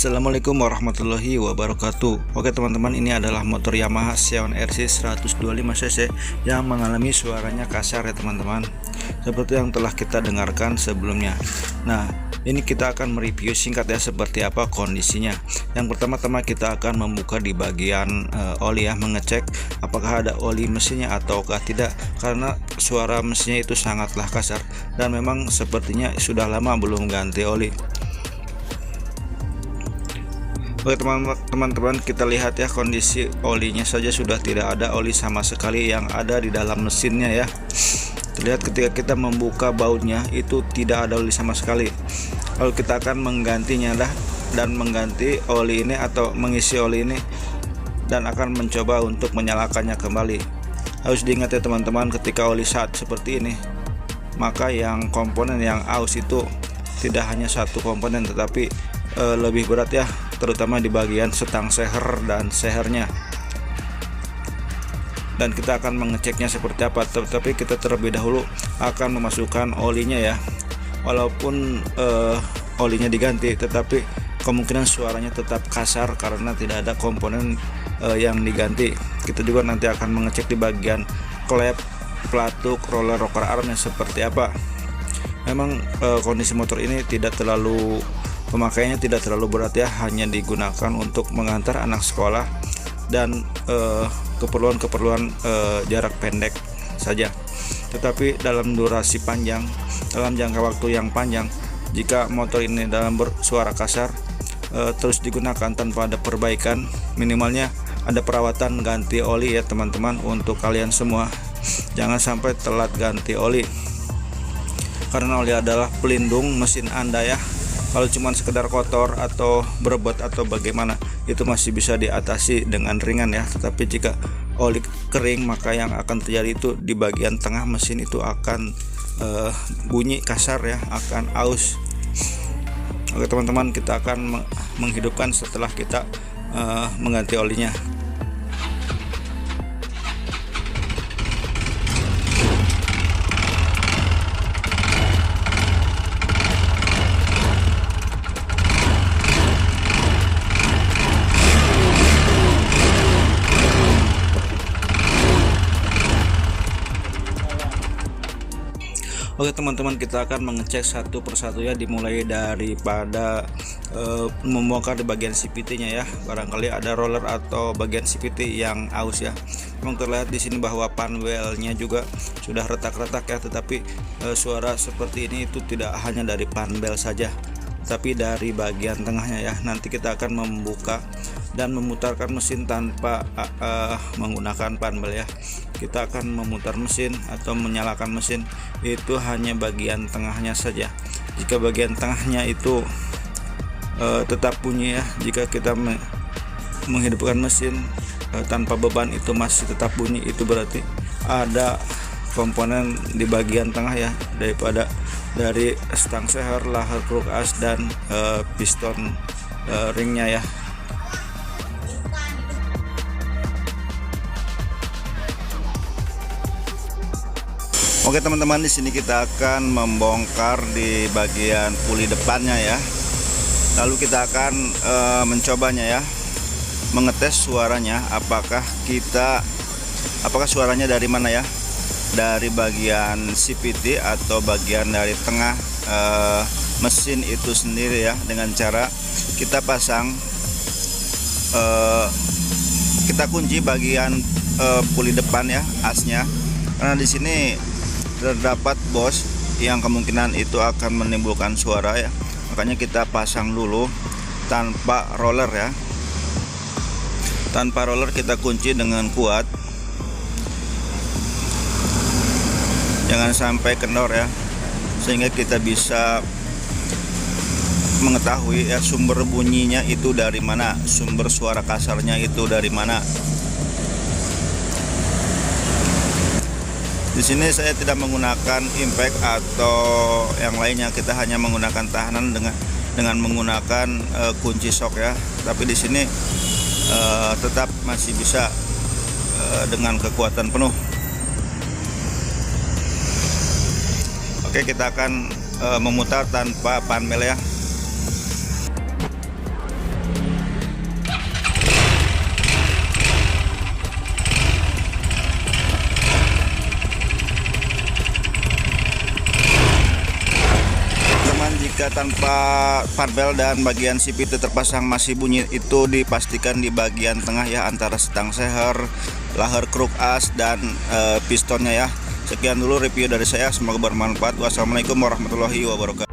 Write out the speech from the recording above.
Assalamualaikum warahmatullahi wabarakatuh. Oke teman-teman, ini adalah motor Yamaha Xeon RC 125cc yang mengalami suaranya kasar ya teman-teman, seperti yang telah kita dengarkan sebelumnya. Nah, ini kita akan mereview singkat ya seperti apa kondisinya. Yang pertama-tama kita akan membuka di bagian oli ya, mengecek apakah ada oli mesinnya ataukah tidak, karena suara mesinnya itu sangatlah kasar dan memang sepertinya sudah lama belum ganti oli. Oke teman-teman, kita lihat ya, kondisi olinya saja sudah tidak ada oli sama sekali yang ada di dalam mesinnya ya. Terlihat ketika kita membuka bautnya itu tidak ada oli sama sekali. Lalu kita akan menggantinya dan mengganti oli ini atau mengisi oli ini dan akan mencoba untuk menyalakannya kembali. Harus diingat ya teman-teman, ketika oli saat seperti ini, maka yang komponen yang aus itu tidak hanya satu komponen tetapi lebih berat ya, terutama di bagian setang seher dan sehernya. Dan kita akan mengeceknya seperti apa, tetapi kita terlebih dahulu akan memasukkan olinya ya. Walaupun olinya diganti, tetapi kemungkinan suaranya tetap kasar karena tidak ada komponen yang diganti. Kita juga nanti akan mengecek di bagian klep, pelatuk, roller rocker armnya seperti apa. Memang kondisi motor ini tidak terlalu, pemakaiannya tidak terlalu berat ya, hanya digunakan untuk mengantar anak sekolah dan keperluan jarak pendek saja. Tetapi dalam durasi panjang, dalam jangka waktu yang panjang, jika motor ini dalam bersuara kasar terus digunakan tanpa ada perbaikan, minimalnya ada perawatan ganti oli ya teman-teman. Untuk kalian semua, jangan sampai telat ganti oli, karena oli adalah pelindung mesin Anda ya. Kalau cuma sekedar kotor atau berebut atau bagaimana, itu masih bisa diatasi dengan ringan ya. Tetapi jika oli kering, maka yang akan terjadi itu di bagian tengah mesin itu akan bunyi kasar ya, akan aus. Oke teman-teman, kita akan menghidupkan setelah kita mengganti olinya. Oke teman-teman, kita akan mengecek satu persatu ya, dimulai daripada membongkar di bagian CVT-nya ya. Barangkali ada roller atau bagian CVT yang aus ya. Memang terlihat di sini bahwa panwelnya juga sudah retak-retak ya, tetapi suara seperti ini itu tidak hanya dari panbel saja, tapi dari bagian tengahnya ya. Nanti kita akan membuka dan memutarkan mesin tanpa menggunakan panbel ya. Kita akan memutar mesin atau menyalakan mesin itu hanya bagian tengahnya saja. Jika bagian tengahnya itu tetap bunyi ya, jika kita menghidupkan mesin tanpa beban itu masih tetap bunyi, itu berarti ada komponen di bagian tengah ya, dari stang seher, lahar kruk as, dan piston ringnya ya. Oke teman-teman, di sini kita akan membongkar di bagian puli depannya ya. Lalu kita akan mencobanya ya, mengetes suaranya, apakah suaranya dari mana ya, dari bagian CVT atau bagian dari tengah mesin itu sendiri ya, dengan cara kita pasang kita kunci bagian puli depan ya, asnya, karena di sini terdapat bos yang kemungkinan itu akan menimbulkan suara ya. Makanya kita pasang dulu tanpa roller ya. Tanpa roller kita kunci dengan kuat, jangan sampai kendor ya, sehingga kita bisa mengetahui ya sumber bunyinya itu dari mana, sumber suara kasarnya itu dari mana. Di sini saya tidak menggunakan impact atau yang lainnya, kita hanya menggunakan tahanan dengan menggunakan kunci shock ya. Tapi di sini tetap masih bisa dengan kekuatan penuh. Oke, kita akan memutar tanpa panbel ya. tanpa panpel dan bagian sip itu terpasang masih bunyi, itu dipastikan di bagian tengah ya, antara stang seher, laher kruk as, dan pistonnya ya. Sekian dulu review dari saya, semoga bermanfaat. Wassalamualaikum warahmatullahi wabarakatuh.